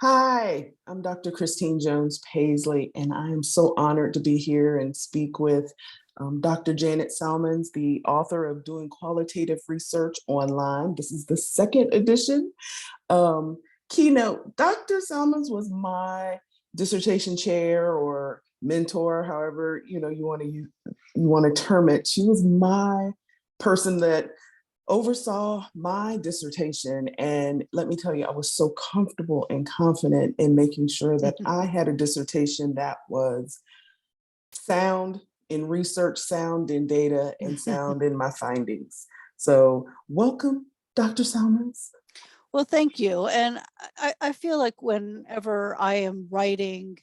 Hi, I'm Dr. Christine Jones Pasley, and I am so honored to be here and speak with Dr. Janet Salmons, the author of Doing Qualitative Research Online. This is the second edition. Um, Keynote, Dr. Salmons was my dissertation chair or mentor, however you want to term it. She was my person that oversaw my dissertation. And let me tell you, I was so comfortable and confident in making sure that I had a dissertation that was sound in research, sound in data, and sound in my findings. So welcome, Dr. Salmons. Well, thank you. And I feel like whenever I am writing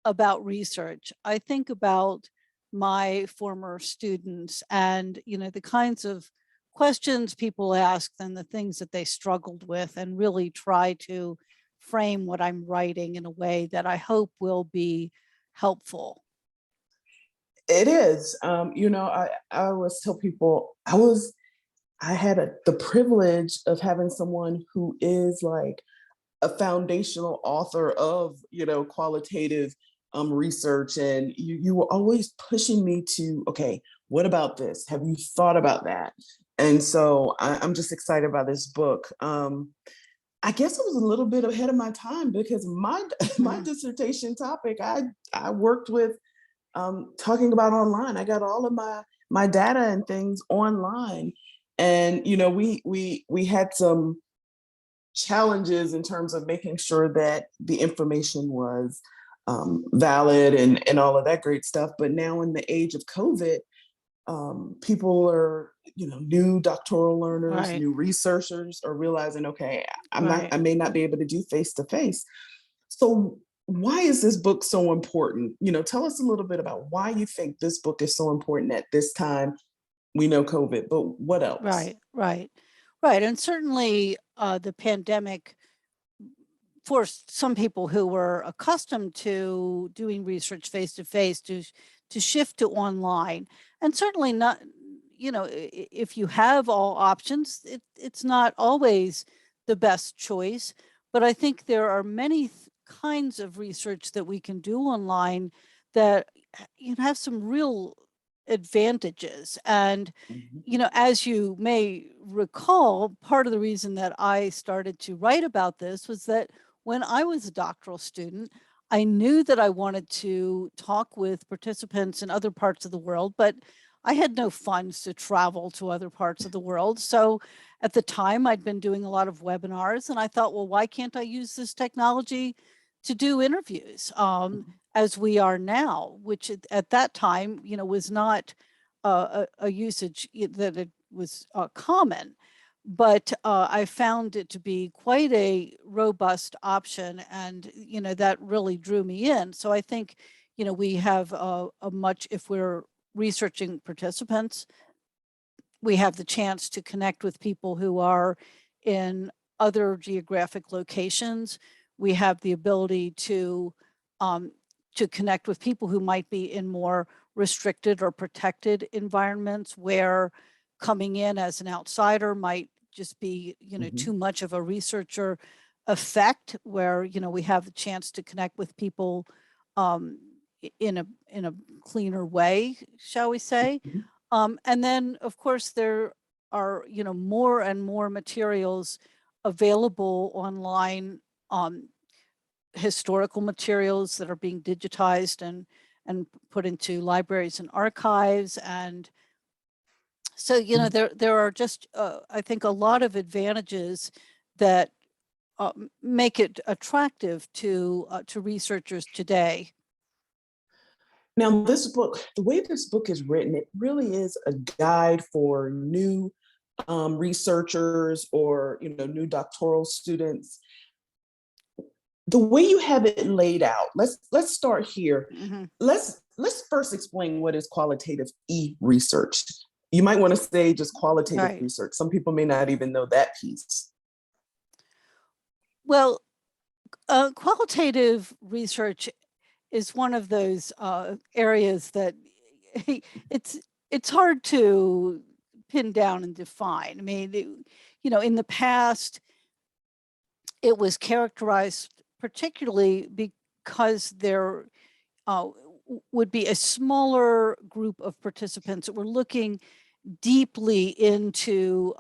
about research, I think about my former students and, the kinds of questions people ask and the things that they struggled with, and really try to frame what I'm writing in a way that I hope will be helpful. It is. I always tell people I had the privilege of having someone who is like a foundational author of qualitative research, and you were always pushing me to, okay, what about this, have you thought about that? And so I'm just excited about this book. I guess it was a little bit ahead of my time because my dissertation topic I worked with talking about online. I got all of my data and things online, and we had some challenges in terms of making sure that the information was valid and all of that great stuff. But now in the age of COVID, people are, new doctoral learners, Right, new researchers are realizing, okay, right. I may not be able to do face to face. So why is this book so important? Tell us a little bit about why you think this book is so important at this time. We know COVID, but what else? Right, right, right. And certainly the pandemic forced some people who were accustomed to doing research face to face to shift to online. And certainly not, if you have all options, it's not always the best choice. But I think there are many kinds of research that we can do online that have some real advantages. And Mhm. as you may recall, part of the reason that I started to write about this was that when I was a doctoral student, I knew that I wanted to talk with participants in other parts of the world, but I had no funds to travel to other parts of the world. So at the time, I'd been doing a lot of webinars, and I thought, well, why can't I use this technology to do interviews as we are now, which at that time, was not a usage that it was common. But I found it to be quite a robust option, and that really drew me in. So I think we have a much, if we're researching participants, we have the chance to connect with people who are in other geographic locations. We have the ability to connect with people who might be in more restricted or protected environments, where coming in as an outsider might just be, Mhm. too much of a researcher effect, where, we have the chance to connect with people um, in a cleaner way, shall we say. Mhm. And then, of course, there are, more and more materials available online, historical materials that are being digitized and put into libraries and archives. And so, Mhm. there are just, I think, a lot of advantages that make it attractive to researchers today. Now, this book, the way this book is written, it really is a guide for new researchers or new doctoral students. The way you have it laid out, let's start here. Mhm. Let's first explain what is qualitative research. You might want to say just qualitative Right. research. Some people may not even know that piece. Well, qualitative research is one of those areas that it's it's hard to pin down and define. I mean, in the past, it was characterized particularly because there would be a smaller group of participants that were looking deeply into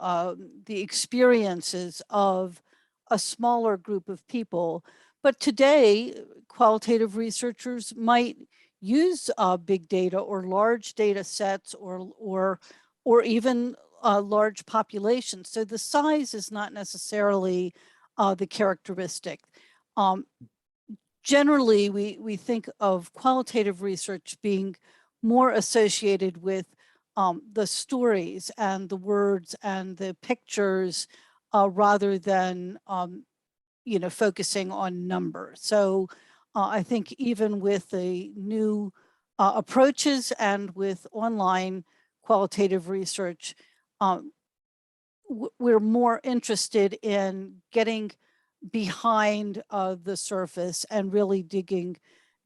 the experiences of a smaller group of people. But today, qualitative researchers might use big data or large data sets or even large populations. So the size is not necessarily the characteristic. Generally, we think of qualitative research being more associated with the stories and the words and the pictures rather than focusing on numbers. So I think even with the new approaches and with online qualitative research, we're more interested in getting behind the surface and really digging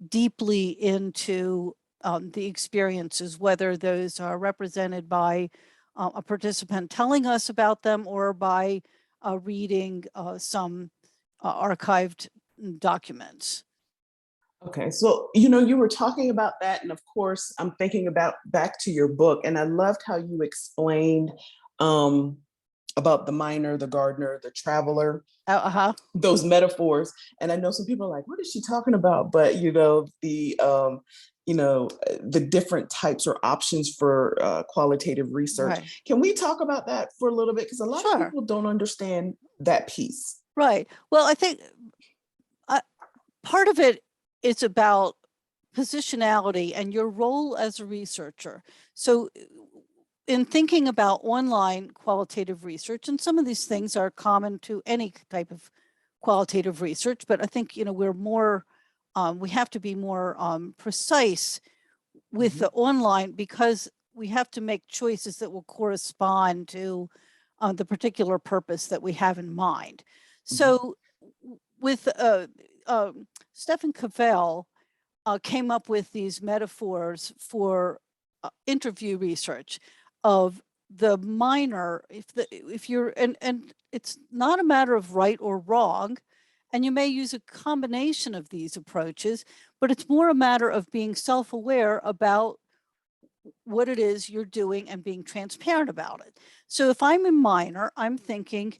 deeply into the experiences, whether those are represented by a participant telling us about them or by reading some archived documents. Okay, so you were talking about that, and of course, I'm thinking about back to your book, and I loved how you explained um, about the miner, the gardener, the traveler, Uh-huh. those metaphors. And I know some people are like, "What is she talking about?" But the different types or options for qualitative research. Right. Can we talk about that for a little bit? Because a lot of Sure. people don't understand that piece. Right. Well, I think part of it is about positionality and your role as a researcher. So in thinking about online qualitative research, and some of these things are common to any type of qualitative research, but I think, we're more, we have to be more precise with Mhm. the online because we have to make choices that will correspond to the particular purpose that we have in mind. Mhm. So with Stephen Cavell came up with these metaphors for interview research of the miner. If you're and it's not a matter of right or wrong, and you may use a combination of these approaches, but it's more a matter of being self-aware about what it is you're doing and being transparent about it. So if I'm a miner, I'm thinking,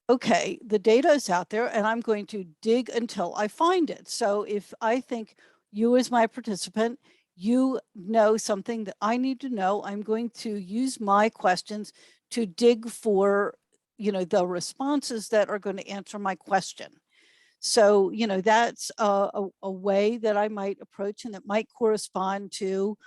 okay, the data is out there and I'm going to dig until I find it. So if I think you as my participant, you know something that I need to know, I'm going to use my questions to dig for, the responses that are going to answer my question. So, that's a way that I might approach, and it might correspond to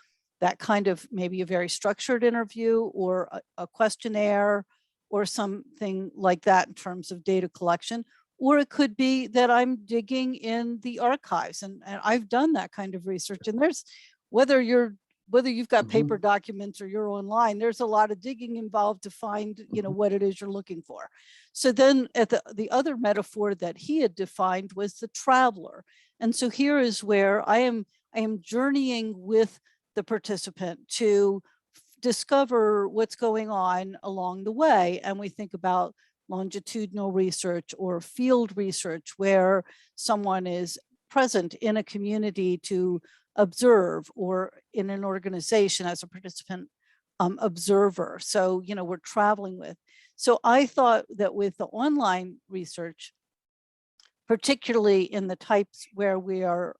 that kind of maybe a very structured interview or a questionnaire or something like that in terms of data collection. Or it could be that I'm digging in the archives, and I've done that kind of research. And there's whether you've got paper Mhm. documents or you're online, there's a lot of digging involved to find, what it is you're looking for. So then at the other metaphor that he had defined was the traveler. And so here is where I am journeying with the participant to discover what's going on along the way. And we think about longitudinal research or field research where someone is present in a community to observe, or in an organization as a participant observer. So, we're traveling with. So I thought that with the online research, particularly in the types where we are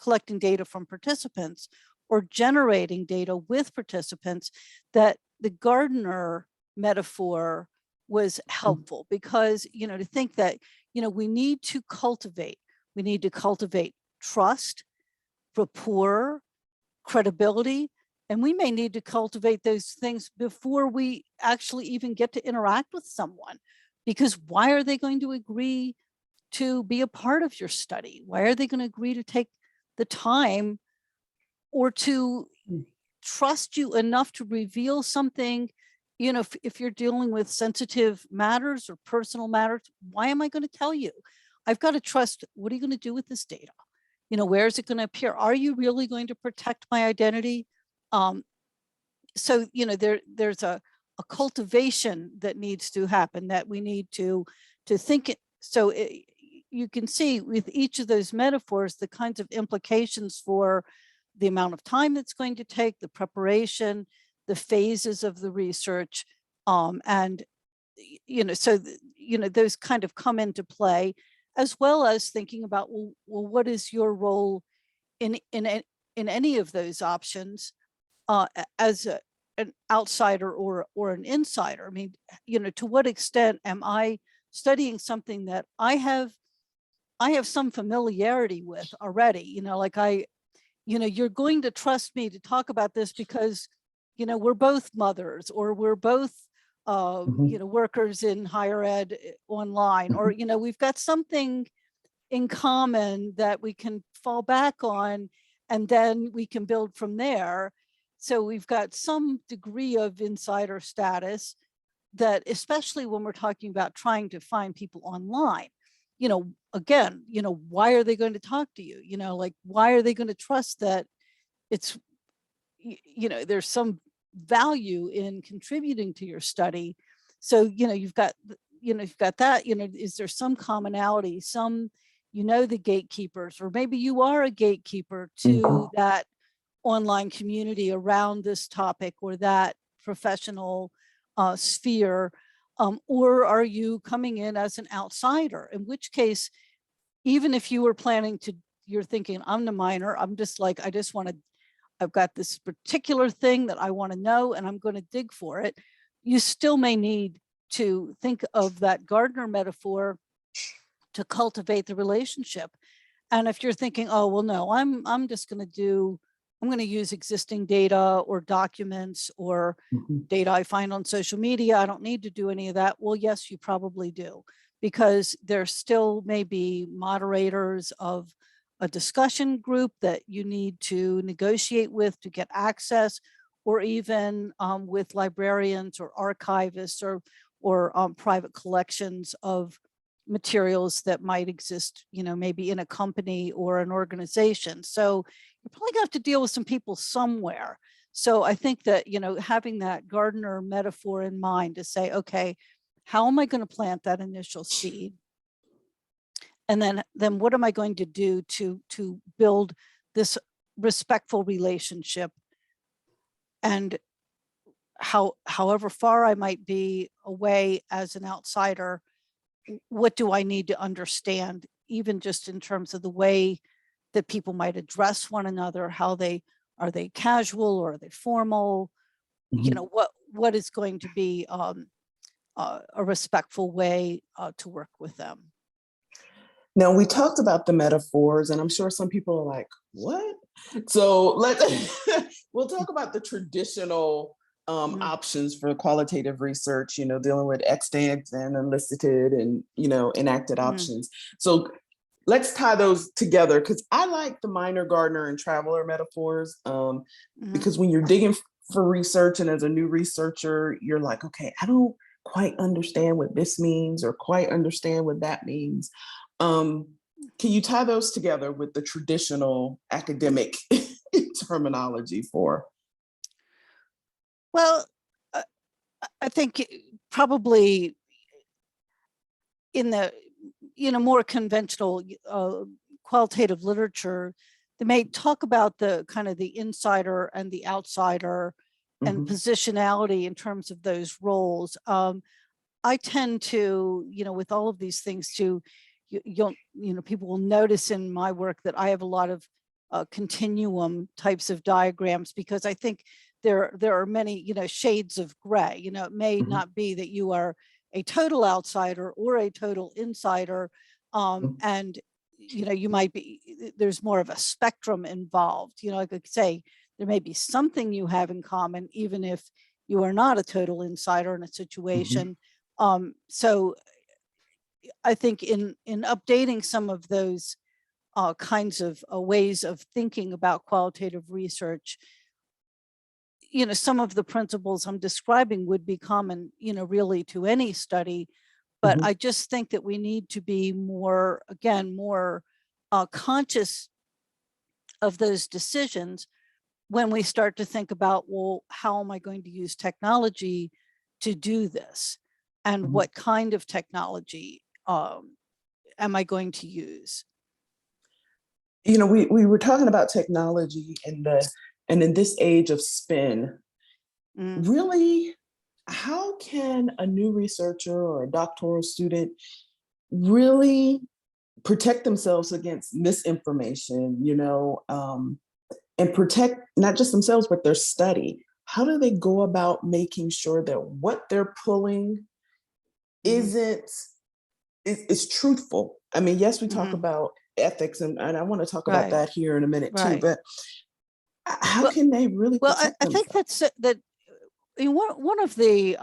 collecting data from participants or generating data with participants, that the gardener metaphor was helpful because, to think that, we need to cultivate trust, rapport, credibility, and we may need to cultivate those things before we actually even get to interact with someone. Because why are they going to agree to be a part of your study? Why are they going to agree to take the time or to Mm. trust you enough to reveal something? If you're dealing with sensitive matters or personal matters, why am I going to tell you? I've got to trust. What are you going to do with this data? Where is it going to appear? Are you really going to protect my identity? Um, so, there's a cultivation that needs to happen, that we need to think it. So, you can see with each of those metaphors, the kinds of implications for the amount of time it's going to take, the preparation, the phases of the research, and so those kind of come into play, as well as thinking about, what is your role in any of those options, as an outsider or an insider. I mean, to what extent am I studying something that I have some familiarity with already? Like you're going to trust me to talk about this because, we're both mothers, or we're both, Mhm. workers in higher ed online, or, Mhm. we've got something in common that we can fall back on, and then we can build from there. So we've got some degree of insider status, that especially when we're talking about trying to find people online, again, why are they going to talk to you? Like, why are they going to trust that it's, there's some value in contributing to your study? So, you've got that, is there some commonality, the gatekeepers, or maybe you are a gatekeeper to Mhm. that online community around this topic or that professional sphere, or are you coming in as an outsider? In which case, even if you were planning to, you're thinking, I'm the minor, I'm just like, I've got this particular thing that I want to know, and I'm going to dig for it. You still may need to think of that gardener metaphor to cultivate the relationship. And if you're thinking, oh, well, no, I'm just going to I'm going to use existing data or documents or Mhm. data I find on social media, I don't need to do any of that. Well, yes, you probably do, because there still may be moderators of a discussion group that you need to negotiate with to get access, or even with librarians or archivists, or private collections of materials that might exist, maybe in a company or an organization. So you're probably gonna have to deal with some people somewhere. So I think that, having that gardener metaphor in mind to say, okay, how am I going to plant that initial seed? And then what am I going to do to build this respectful relationship? And however far I might be away as an outsider, what do I need to understand, even just in terms of the way that people might address one another? Are they casual, or are they formal? Mhm. What is going to be a respectful way to work with them? Now we talked about the metaphors, and I'm sure some people are like, "What?" So let's we'll talk about the traditional Mhm. options for qualitative research. Dealing with extant and elicited, and enacted Mhm. options. So let's tie those together, because I like the minor gardener and traveler metaphors. Mhm. Because when you're digging for research, and as a new researcher, you're like, okay, I don't quite understand what this means, or quite understand what that means. Um, can you tie those together with the traditional academic terminology for? Well, uh, I think probably in the more conventional qualitative literature, they may talk about the kind of the insider and the outsider, and Mhm. positionality in terms of those roles. I tend to, with all of these things, to people will notice in my work that I have a lot of continuum types of diagrams, because I think there are many, shades of gray. It may Mhm. not be that you are a total outsider or a total insider, Mhm. and you might be, there's more of a spectrum involved. I could say there may be something you have in common, even if you are not a total insider in a Mhm. situation. So I think in updating some of those kinds of ways of thinking about qualitative research, some of the principles I'm describing would be common, really to any study. But Mhm. I just think that we need to be more, again, more conscious of those decisions when we start to think about, well, how am I going to use technology to do this? And Mhm. what kind of technology? am I going to use? You know, we were talking about technology and in this age of spin, Mm, really, how can a new researcher or a doctoral student really protect themselves against misinformation, and protect not just themselves, but their study? How do they go about making sure that what they're pulling hmm isn't is truthful? I mean, yes, we talk hmm about ethics, and I want to talk about Right, that here in a minute too, right. but how Well, can they really well, protect I think themselves? that's that. One of the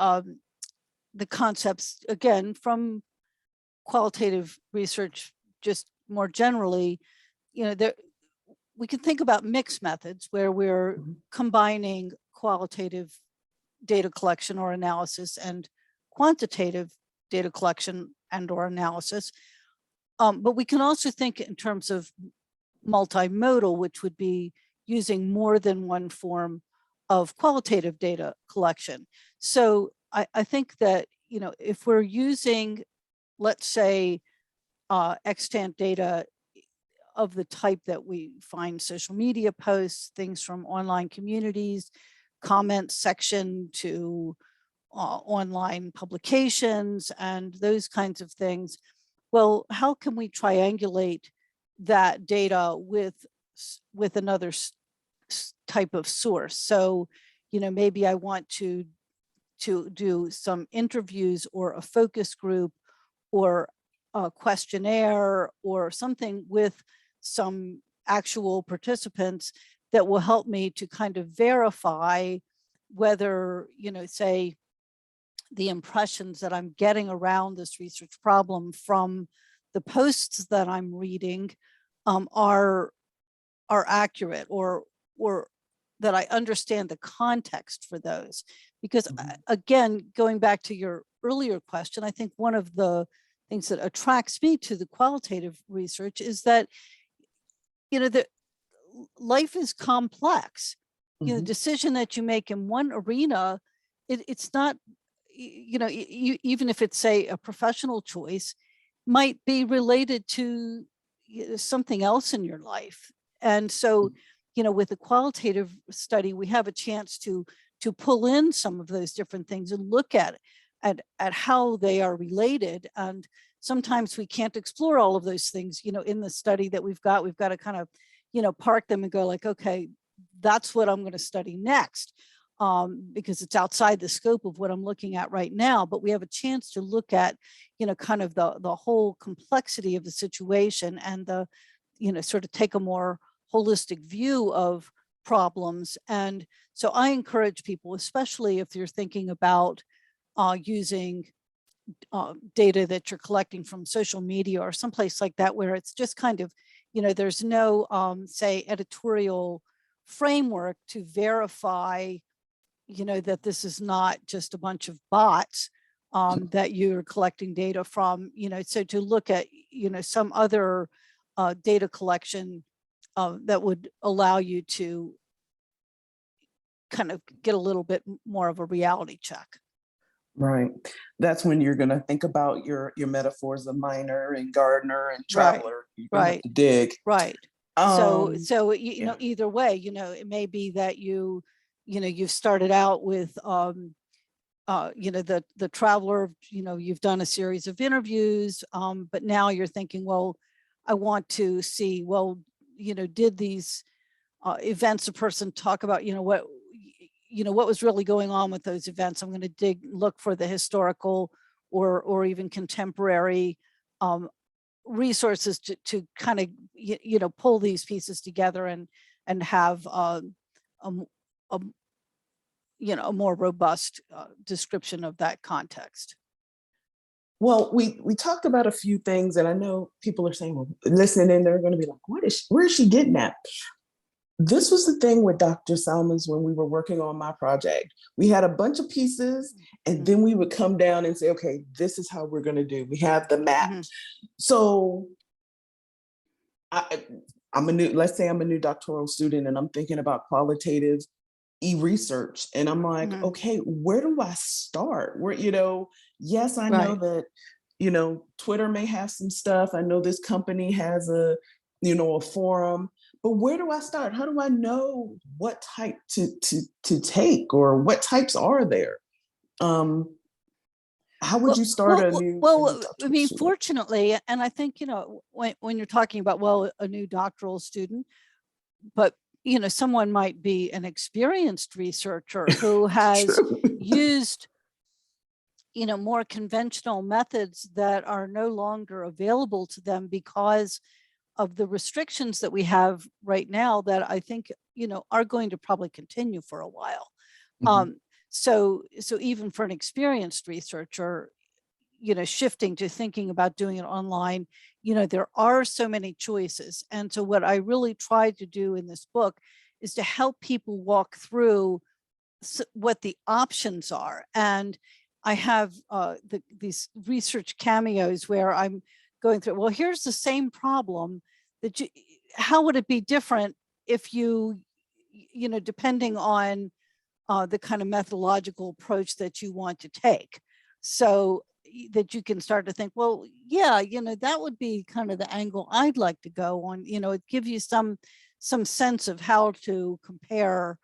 concepts, again, from qualitative research, just more generally, there we can think about mixed methods where we're Mhm, combining qualitative data collection or analysis and quantitative data collection and or analysis. But we can also think in terms of multimodal, which would be using more than one form of qualitative data collection. So I think that, if we're using, let's say, extant data of the type that we find social media posts, things from online communities, comment section to online publications and those kinds of things. Well, how can we triangulate that data with another type of source? So, maybe I want to do some interviews or a focus group or a questionnaire or something with some actual participants that will help me to kind of verify whether, say, the impressions that I'm getting around this research problem from the posts that I'm reading are accurate, or that I understand the context for those. Because mhm. again, going back to your earlier question, I think one of the things that attracts me to the qualitative research is that, the life is complex. The Mhm. decision that you make in one arena, it's not, even if it's, say, a professional choice, might be related to something else in your life. And so, with a qualitative study, we have a chance to pull in some of those different things and look at how they are related. And sometimes we can't explore all of those things, in the study that we've got to kind of, park them and go like, okay, that's what I'm going to study next, because it's outside the scope of what I'm looking at right now. But we have a chance to look at, kind of the whole complexity of the situation, and sort of take a more holistic view of problems. And so I encourage people, especially if you're thinking about using data that you're collecting from social media or someplace like that, where it's just kind of, there's no, say, editorial framework to verify, that this is not just a bunch of bots that you're collecting data from, so to look at, some other data collection that would allow you to kind of get a little bit more of a reality check. Right. That's when you're gonna think about your metaphors of miner and gardener and Right, traveler. You're gonna have right, to dig. right. So, Um, yeah. either way, it may be that you've started out with, the traveler, you've done a series of interviews, but now you're thinking, well, I want to see, well, did these events a person talk about, what was really going on with those events. I'm going to look for the historical or even contemporary um, resources to kind of, pull these pieces together and have a, a, a more robust description of that context. Well, we talked about a few things, and I know people are saying, well, listening in, they're gonna be like, where is she getting at? This was the thing with Dr. Salmons when we were working on my project. We had a bunch of pieces, and Mhm, then we would come down and say, okay, this is how we're gonna do. We have the map. mhm, So I, let's say I'm a new doctoral student and I'm thinking about qualitative e-research. And I'm like, mhm. okay, where do I start? Yes, I know Right. that, Twitter may have some stuff. I know this company has a forum, but where do I start? How do I know what type to take, or what types are there? Um, how would Well, you start well, a well, new well, I doctoral mean, student? fortunately, and I think, when you're talking about, well, a new doctoral student, but, someone might be an experienced researcher who has True. used, more conventional methods that are no longer available to them because of the restrictions that we have right now that I think, are going to probably continue for a while. Mhm. Um, so even for an experienced researcher, shifting to thinking about doing it online, there are so many choices. And so what I really tried to do in this book is to help people walk through what the options are. And I have these research cameos where I'm going through, well, here's the same problem that how would it be different if depending on the kind of methodological approach that you want to take. So that you can start to think, well, yeah, that would be kind of the angle I'd like to go on. It gives you some sense of how to compare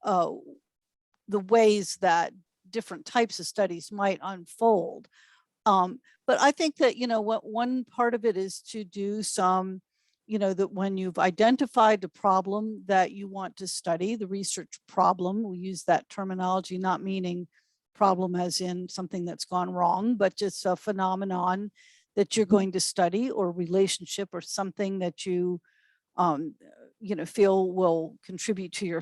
uh, the ways that different types of studies might unfold. But I think that, what one part of it is to do some, that when you've identified the problem that you want to study, the research problem, we use that terminology, not meaning problem as in something that's gone wrong, but just a phenomenon that you're Mhm. going to study, or relationship, or something that you, um, feel will contribute to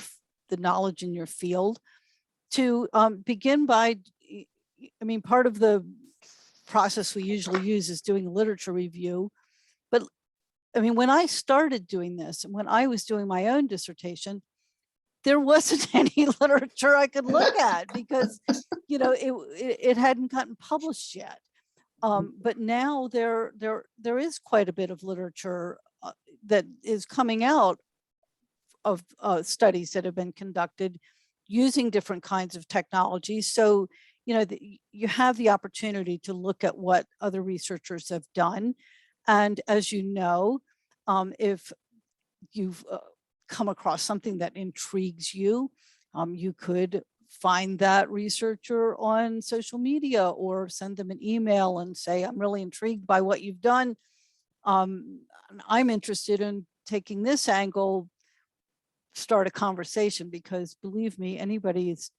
the knowledge in your field, to begin by, I mean, part of the process we usually use is doing a literature review. But I mean, when I started doing this, and when I was doing my own dissertation, there wasn't any literature I could look at because, it hadn't gotten published yet. But now there is quite a bit of literature that is coming out of studies that have been conducted using different kinds of technologies. So, you have the opportunity to look at what other researchers have done. And as you know, if you've come across something that intrigues you, you could find that researcher on social media or send them an email and say, I'm really intrigued by what you've done. I'm interested in taking this angle, start a conversation, because believe me, anybody is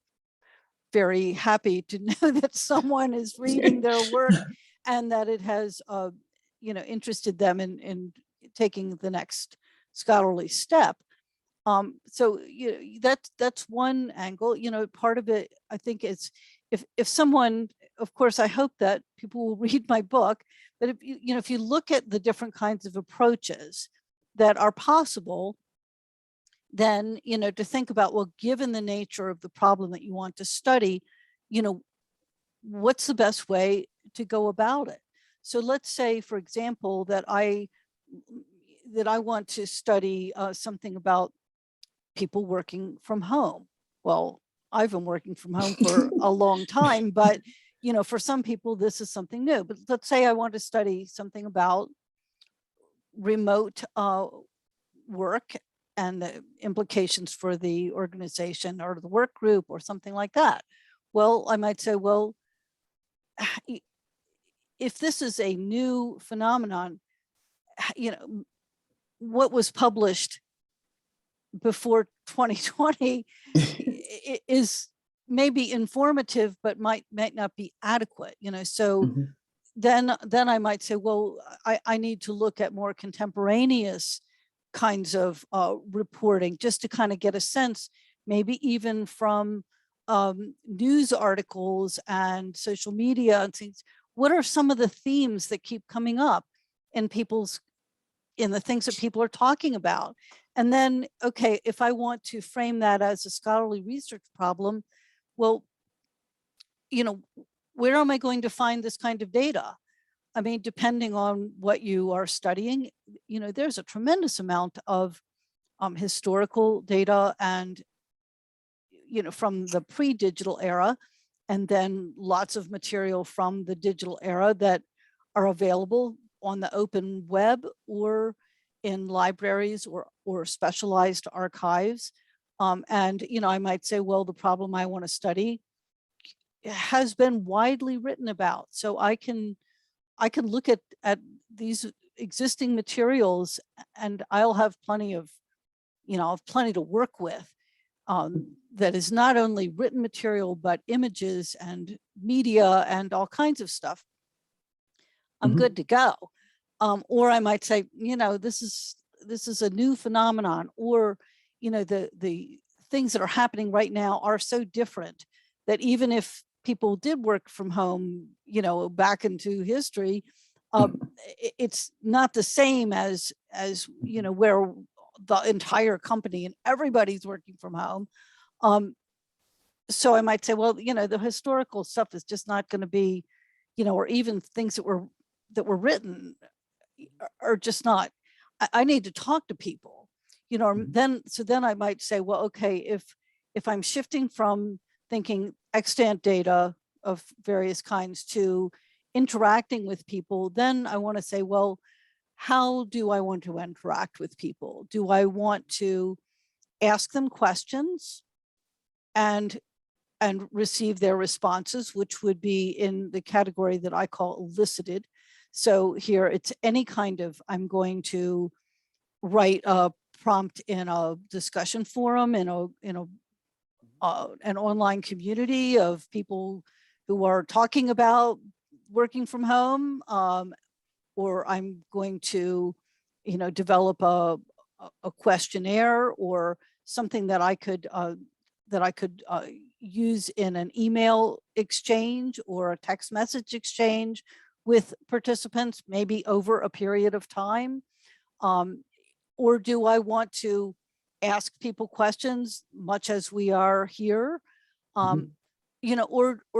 very happy to know that someone is reading their work and that it has interested them in taking the next scholarly step. So that's one angle. Part of it, I think, is if someone, of course, I hope that people will read my book, but if you look at the different kinds of approaches that are possible, then to think about, well, given the nature of the problem that you want to study, you know what's the best way to go about it. So let's say, for example, that I want to study something about people working from home. Well, I've been working from home for a long time, but for some people this is something new. But let's say I want to study something about remote work and the implications for the organization or the work group or something like that. Well, I might say, well, if this is a new phenomenon, what was published before 2020 is maybe informative, but might not be adequate. So Mhm. then I might say, well, I need to look at more contemporaneous kinds of reporting, just to kind of get a sense, maybe even from news articles and social media and things. What are some of the themes that keep coming up in the things that people are talking about? And then, okay, if I want to frame that as a scholarly research problem, well, you know, where am I going to find this kind of data? I mean, depending on what you are studying, there's a tremendous amount of historical data, and from the pre-digital era, and then lots of material from the digital era that are available on the open web or in libraries or specialized archives. And, I might say, well, the problem I want to study has been widely written about. So I can look at these existing materials, and I'll have plenty of, plenty to work with. That is not only written material, but images and media and all kinds of stuff. I'm good to go. Or I might say, this is a new phenomenon, or, the things that are happening right now are so different that even if people did work from home, back into history, it's not the same as where the entire company and everybody's working from home. So I might say, well, the historical stuff is just not going to be, or even things that were written are just not. I need to talk to people, then I might say, well, okay, if I'm shifting from thinking extant data of various kinds to interacting with people, then I want to say, well, how do I want to interact with people? Do I want to ask them questions and receive their responses, which would be in the category that I call elicited? So here it's any kind of, I'm going to write a prompt in a discussion forum, in an online community of people who are talking about working from home, or I'm going to, develop a questionnaire or something that I could use in an email exchange or a text message exchange with participants, maybe over a period of time. Or do I want to ask people questions, much as we are here? Or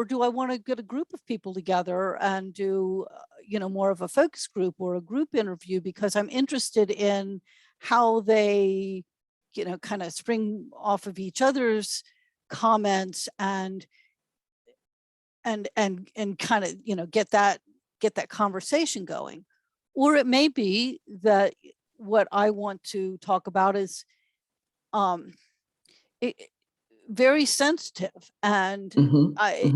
do I want to get a group of people together and do, more of a focus group or a group interview, because I'm interested in how they, kind of spring off of each other's comments and kind of, get that conversation going. Or it may be that what I want to talk about is very sensitive, and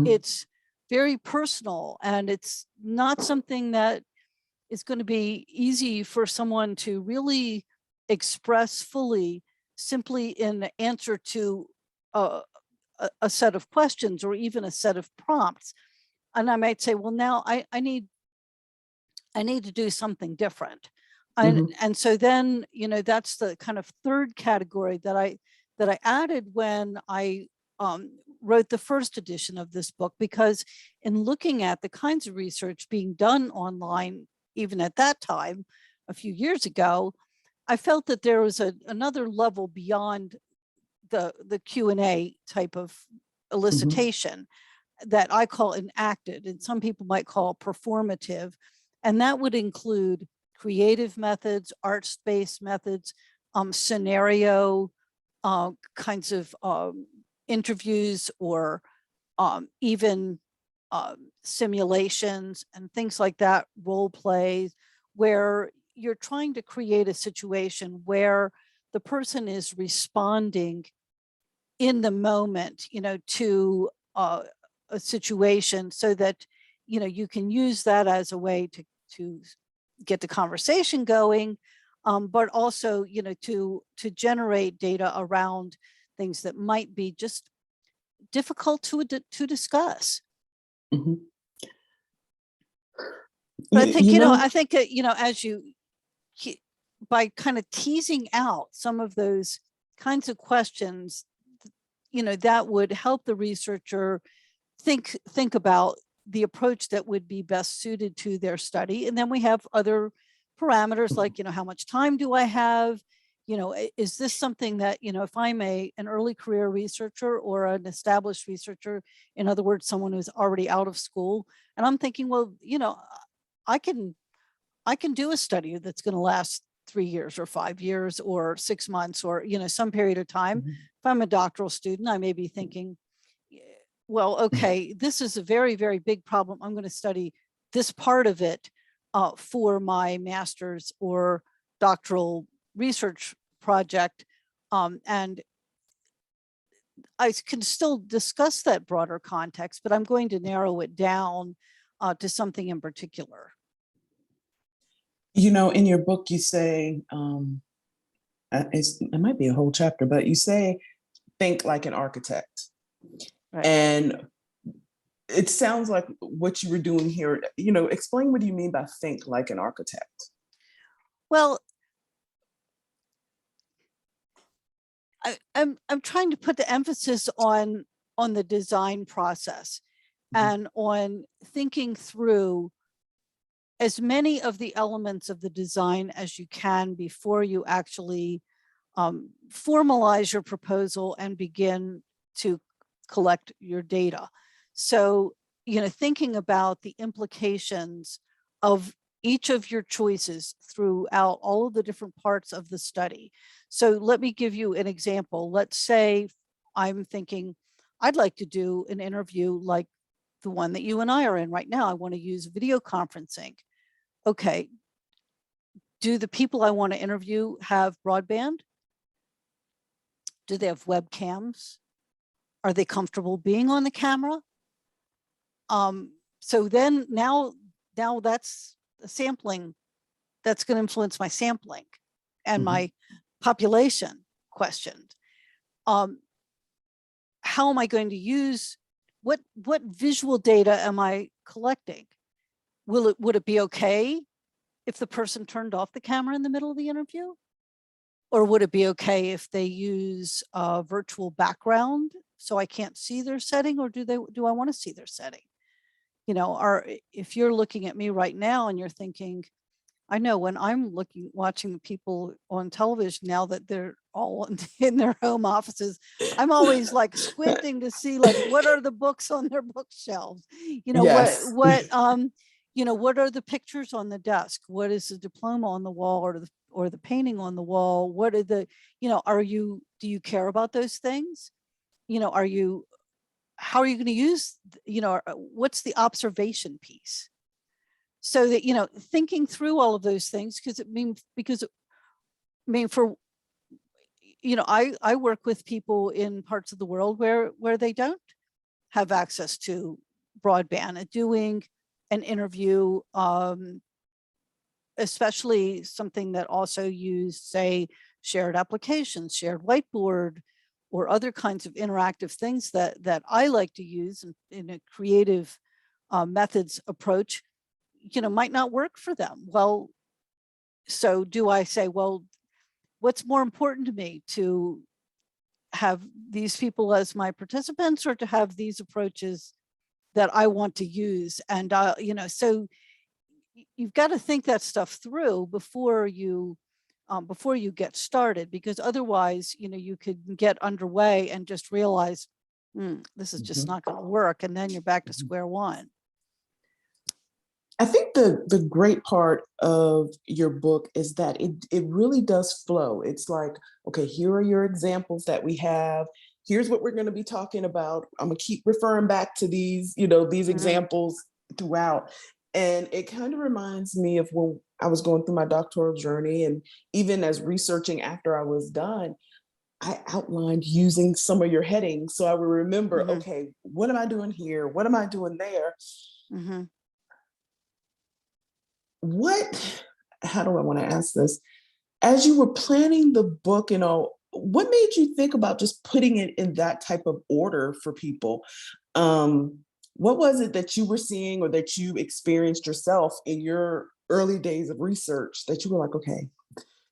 it's very personal, and it's not something that is going to be easy for someone to really express fully simply in answer to a set of questions or even a set of prompts. And I might say, well, now I need to do something different. And so then, that's the kind of third category that I added when I wrote the first edition of this book, because in looking at the kinds of research being done online, even at that time, a few years ago, I felt that there was another level beyond the Q&A type of elicitation that I call enacted, and some people might call performative. And that would include creative methods, arts-based methods, scenario kinds of interviews, or even simulations and things like that, role plays, where you're trying to create a situation where the person is responding in the moment, to a situation, so that, you can use that as a way to get the conversation going, but also, to generate data around things that might be just difficult to discuss. But I think, I think, as by kind of teasing out some of those kinds of questions, that would help the researcher think about the approach that would be best suited to their study. And then we have other parameters like, how much time do I have? Is this something that, if I'm an early career researcher or an established researcher, in other words, someone who's already out of school, and I'm thinking, well, I can do a study that's going to last 3 years or 5 years or 6 months or, some period of time. If I'm a doctoral student, I may be thinking, well, okay, this is a very, very big problem. I'm going to study this part of it for my master's or doctoral research project. And I can still discuss that broader context, but I'm going to narrow it down to something in particular. In your book, you say, it might be a whole chapter, but you say, think like an architect. Right. And it sounds like what you were doing here. Explain what do you mean by think like an architect? Well, I'm trying to put the emphasis on the design process and on thinking through as many of the elements of the design as you can before you actually formalize your proposal and begin to collect your data. So, thinking about the implications of each of your choices throughout all of the different parts of the study. So let me give you an example. Let's say I'm thinking I'd like to do an interview like the one that you and I are in right now. I want to use video conferencing. Okay, do the people I want to interview have broadband? Do they have webcams? Are they comfortable being on the camera? So then now that's a sampling that's going to influence my sampling and my population questioned. How am I going to use what visual data am I collecting? Would it be okay if the person turned off the camera in the middle of the interview? Or would it be okay if they use a virtual background so I can't see their setting, or do I want to see their setting? If you're looking at me right now and you're thinking, I know when I'm watching the people on television now that they're all in their home offices, I'm always like squinting to see like what are the books on their bookshelves? Yes. What are the pictures on the desk? What is the diploma on the wall or the painting on the wall? What are the, do you care about those things? How are you going to use, what's the observation piece? So that, thinking through all of those things, I work with people in parts of the world where they don't have access to broadband, and doing an interview, especially something that also use, say, shared applications, shared whiteboard, or other kinds of interactive things that I like to use in a creative methods approach, might not work for them. Well, so do I say, well, what's more important to me, to have these people as my participants or to have these approaches that I want to use? And, so you've got to think that stuff through before you get started, because otherwise, you could get underway and just realize, this is just not going to work. And then you're back to square one. I think the great part of your book is that it really does flow. It's like, okay, here are your examples that we have. Here's what we're going to be talking about. I'm going to keep referring back to these, these examples throughout. And it kind of reminds me of when I was going through my doctoral journey, and even as researching after I was done, I outlined using some of your headings. So I would remember, okay, what am I doing here? What am I doing there? How do I want to ask this? As you were planning the book, what made you think about just putting it in that type of order for people? What was it that you were seeing or that you experienced yourself in your early days of research that you were like, okay,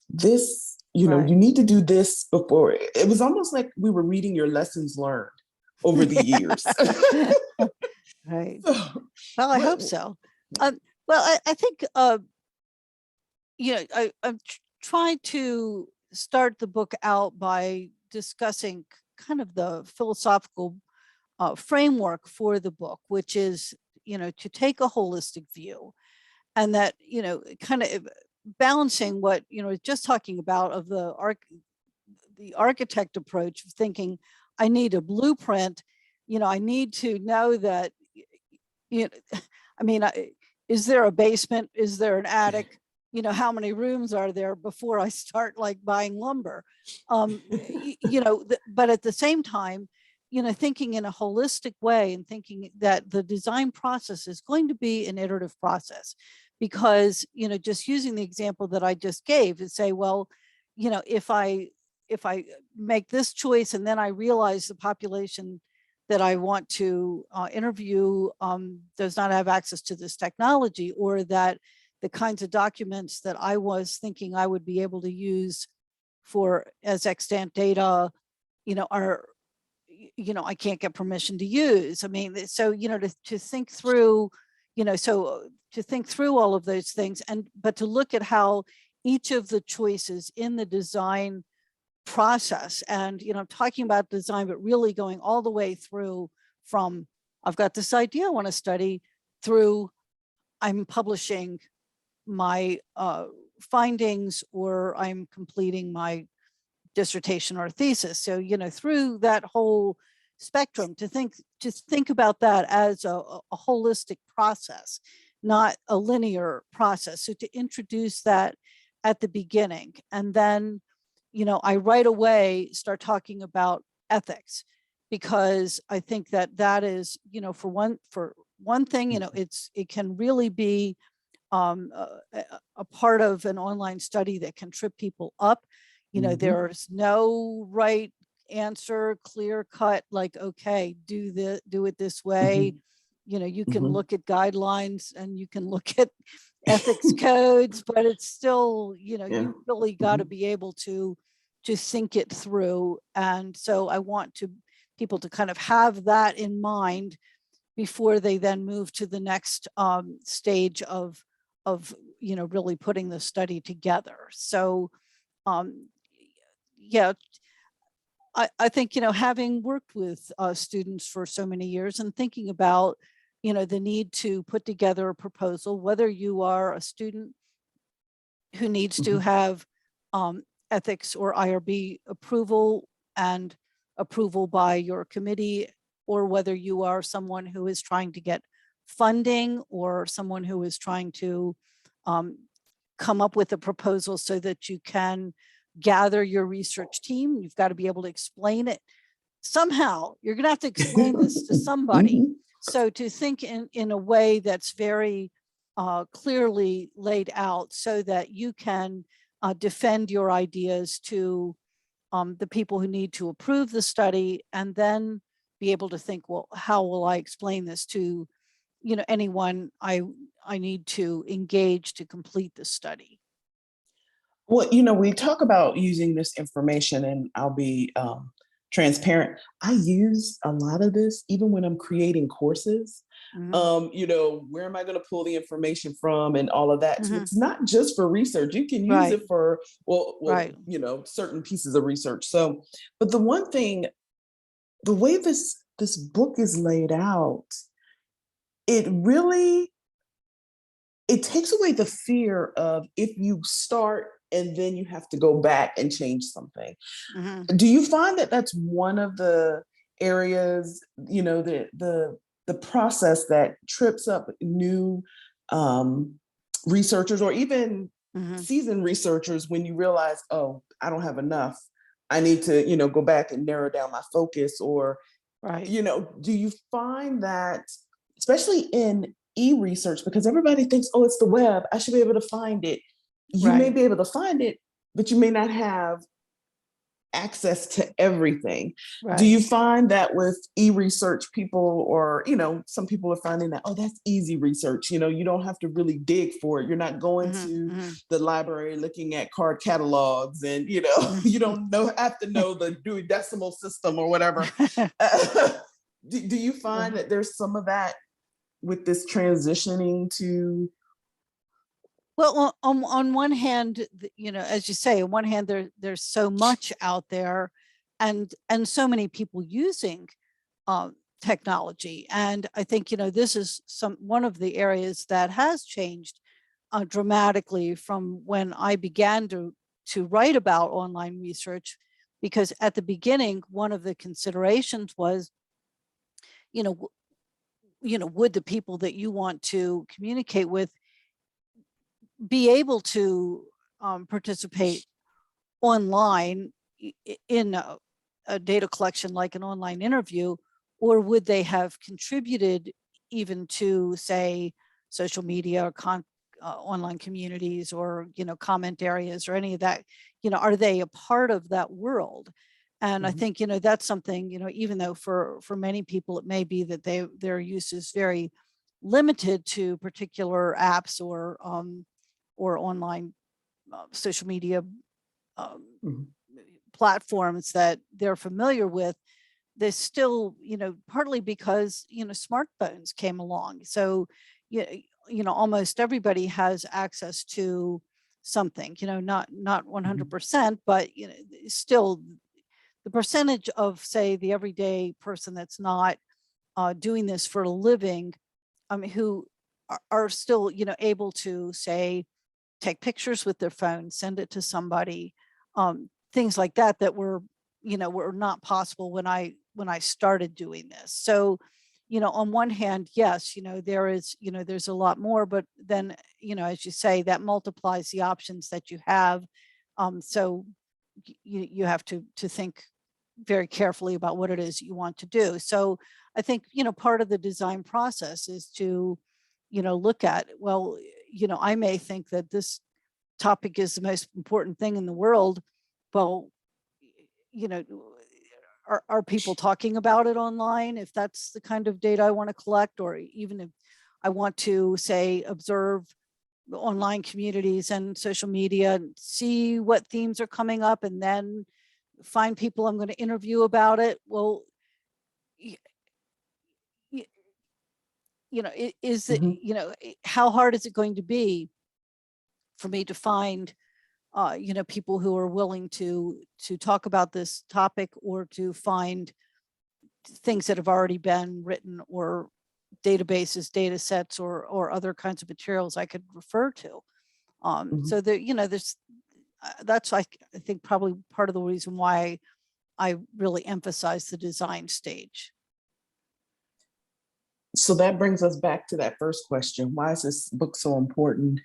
this, you need to do this before? It was almost like we were reading your lessons learned over the years. Right. Well, I hope so. Well, I think, I'm trying to start the book out by discussing kind of the philosophical framework for the book, which is, to take a holistic view, and that, kind of balancing what, just talking about of the architect approach of thinking, I need a blueprint, I need to know that, I mean, is there a basement? Is there an attic? You know, how many rooms are there before I start like buying lumber? You know, but at the same time, you know, thinking in a holistic way and thinking that the design process is going to be an iterative process, because, you know, just using the example that I just gave and say, well, you know, if I make this choice and then I realize the population that I want to interview does not have access to this technology, or that the kinds of documents that I was thinking I would be able to use for as extant data, you know, are, you know, I can't get permission to use. I mean, so, you know, to think through, you know, so to think through all of those things, and but to look at how each of the choices in the design process, and, you know, talking about design, but really going all the way through from I've got this idea I want to study through I'm publishing my findings, or I'm completing my dissertation or thesis. So, you know, through that whole spectrum, to think about that as a holistic process, not a linear process. So to introduce that at the beginning, and then, you know, I right away start talking about ethics, because I think that that is, you know, for one thing, you know, it can really be a part of an online study that can trip people up. You know, there's no right answer, clear cut, like, okay, do it this way. You know, you can look at guidelines and you can look at ethics codes, but it's still, you know, Yeah. you really got to be able to think it through. And so I want people to kind of have that in mind before they then move to the next stage of you know, really putting the study together. So yeah, I think, you know, having worked with students for so many years and thinking about, you know, the need to put together a proposal, whether you are a student who needs to have ethics or IRB approval and approval by your committee, or whether you are someone who is trying to get funding, or someone who is trying to come up with a proposal so that you can gather your research team. You've got to be able to explain it somehow. You're going to have to explain this to somebody. So to think in a way that's very clearly laid out, so that you can defend your ideas to the people who need to approve the study, and then be able to think, well, how will I explain this to, you know, anyone I need to engage to complete the study. Well, you know, we talk about using this information, and I'll be transparent. I use a lot of this even when I'm creating courses. You know, where am I going to pull the information from and all of that? So it's not just for research. You can use Right. it for, Right. you know, certain pieces of research. So, but the one thing, the way this book is laid out, it really it takes away the fear of if you start and then you have to go back and change something. Do you find that that's one of the areas, you know, the process that trips up new researchers, or even seasoned researchers, when you realize, oh, I don't have enough, I need to, you know, go back and narrow down my focus? Or, Right. you know, do you find that, especially in e-research, because everybody thinks, oh, it's the web, I should be able to find it. You may Right. be able to find it, but you may not have access to everything. Do Right. you find that with e-research, people, or, you know, some people are finding that, oh, that's easy research, you know, you don't have to really dig for it, you're not going to the library looking at card catalogs, and, you know, you don't have to know the Dewey Decimal System or whatever. Do you find that there's some of that with this transitioning to? Well, on one hand, you know, as you say, on one hand, there's so much out there, and so many people using technology, and I think, you know, this is one of the areas that has changed dramatically from when I began to write about online research, because at the beginning, one of the considerations was, you know, would the people that you want to communicate with be able to participate online in a data collection like an online interview, or would they have contributed even to, say, social media or online communities, or comment areas or any of that? Are they a part of that world? And I think that's something, even though for many people it may be that their use is very limited to particular apps or online social media um, Mhm. platforms that they're familiar with, they still, partly because, smartphones came along. So, almost everybody has access to something, not Mhm. 100%, but, still the percentage of, say, the everyday person that's not doing this for a living, who are still, able to, say, take pictures with their phone, send it to somebody, things like that that were not possible when I started doing this. So, on one hand, yes, there's a lot more, but then, as you say, that multiplies the options that you have. So you have to think very carefully about what it is you want to do. So I think, part of the design process is to, look at, well, I may think that this topic is the most important thing in the world. Well, you know, are people talking about it online? If that's the kind of data I want to collect, or even if I want to, say, observe the online communities and social media and see what themes are coming up, and then find people I'm going to interview about it. Well, is it, Mhm. how hard is it going to be for me to find people who are willing to talk about this topic, or to find things that have already been written, or databases, data sets, or other kinds of materials I could refer to. Mhm. So there, there's that's like, I think, probably part of the reason why I really emphasize the design stage. So that brings us back to that first question. Why is this book so important?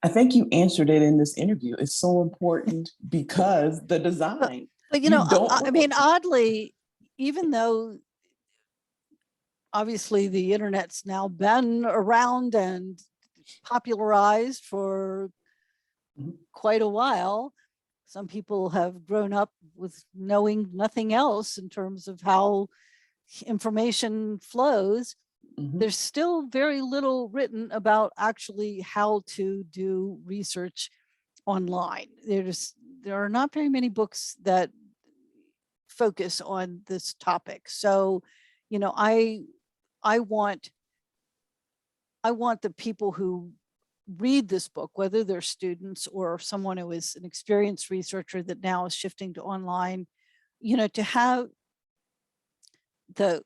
I think you answered it in this interview. It's so important because the But design. but You don't I want mean, oddly, even though obviously the internet's now been around and popularized for Mhm. quite a while, some people have grown up with knowing nothing else in terms of how information flows. Mhm. There's still very little written about actually how to do research online. There are not very many books that focus on this topic. So, you know, I I want I want the people who read this book, whether they're students or someone who is an experienced researcher that now is shifting to online, to have the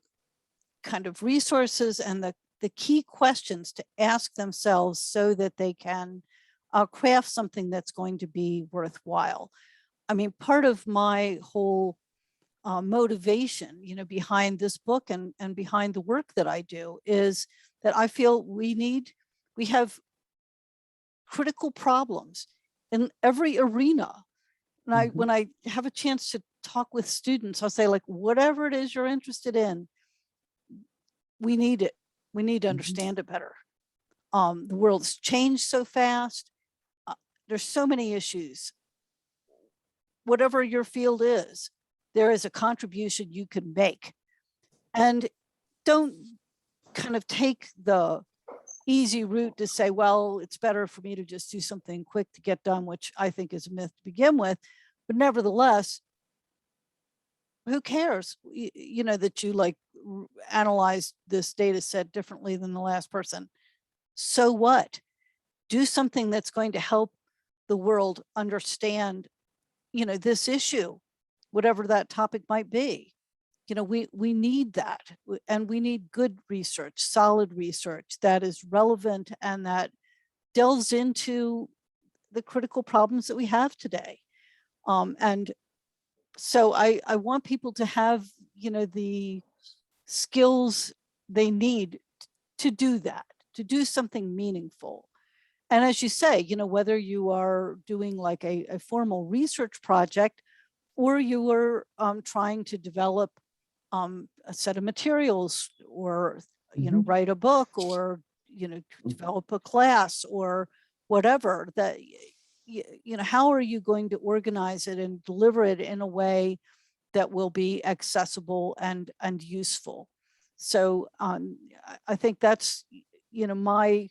kind of resources and the key questions to ask themselves, so that they can craft something that's going to be worthwhile. I mean, part of my whole motivation, behind this book and behind the work that I do, is that I feel we have critical problems in every arena. And Mhm. when I have a chance to talk with students, I'll say, like, whatever it is you're interested in, we need it. We need to Mhm. understand it better. The world's changed so fast. Uh, there's so many issues. Whatever your field is, there is a contribution you can make. And don't kind of take the easy route to say, well, it's better for me to just do something quick to get done, which I think is a myth to begin with. But nevertheless, who cares? That you analyze this data set differently than the last person. So what? Do something that's going to help the world understand, this issue, whatever that topic might be. We need that, and we need good research, solid research that is relevant and that delves into the critical problems that we have today. And so I want people to have, the skills they need to do that, to do something meaningful. And as you say, whether you are doing like a formal research project, or you are trying to develop a set of materials, or Mhm. write a book, or develop a class, or whatever, that how are you going to organize it and deliver it in a way that will be accessible and useful? So I think that's my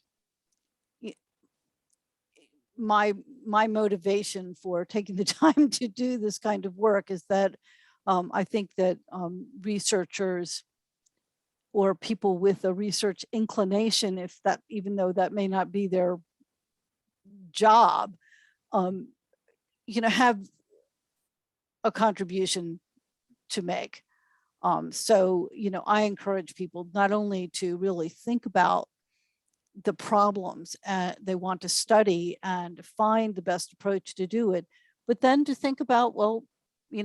my my motivation for taking the time to do this kind of work, is that I think that researchers, or people with a research inclination, if that, even though that may not be their job, um, have a contribution to make. So, I encourage people not only to really think about the problems they want to study and find the best approach to do it, but then to think about, well,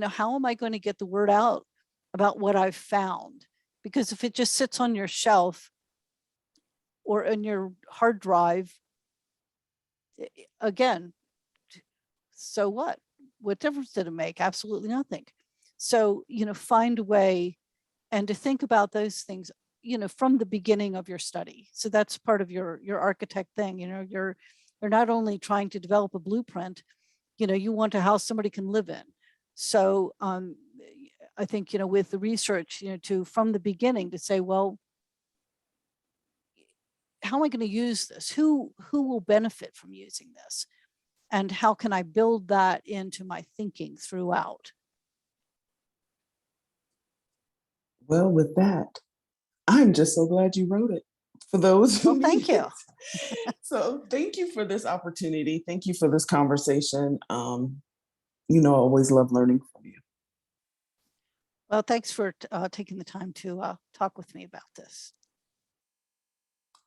how am I going to get the word out about what I've found? Because if it just sits on your shelf or in your hard drive, again, so what? What difference did it make? Absolutely nothing. So, find a way and to think about those things, from the beginning of your study. So that's part of your architect thing. You're not only trying to develop a blueprint, you want a house somebody can live in. So I think, with the research, to from the beginning to say, well, how am I going to use this? Who will benefit from using this? And how can I build that into my thinking throughout? Well, with that, I'm just so glad you wrote it for those Well, who thank need you. it. So thank you for this opportunity. Thank you for this conversation. I always love learning from you. Well, thanks for taking the time to talk with me about this.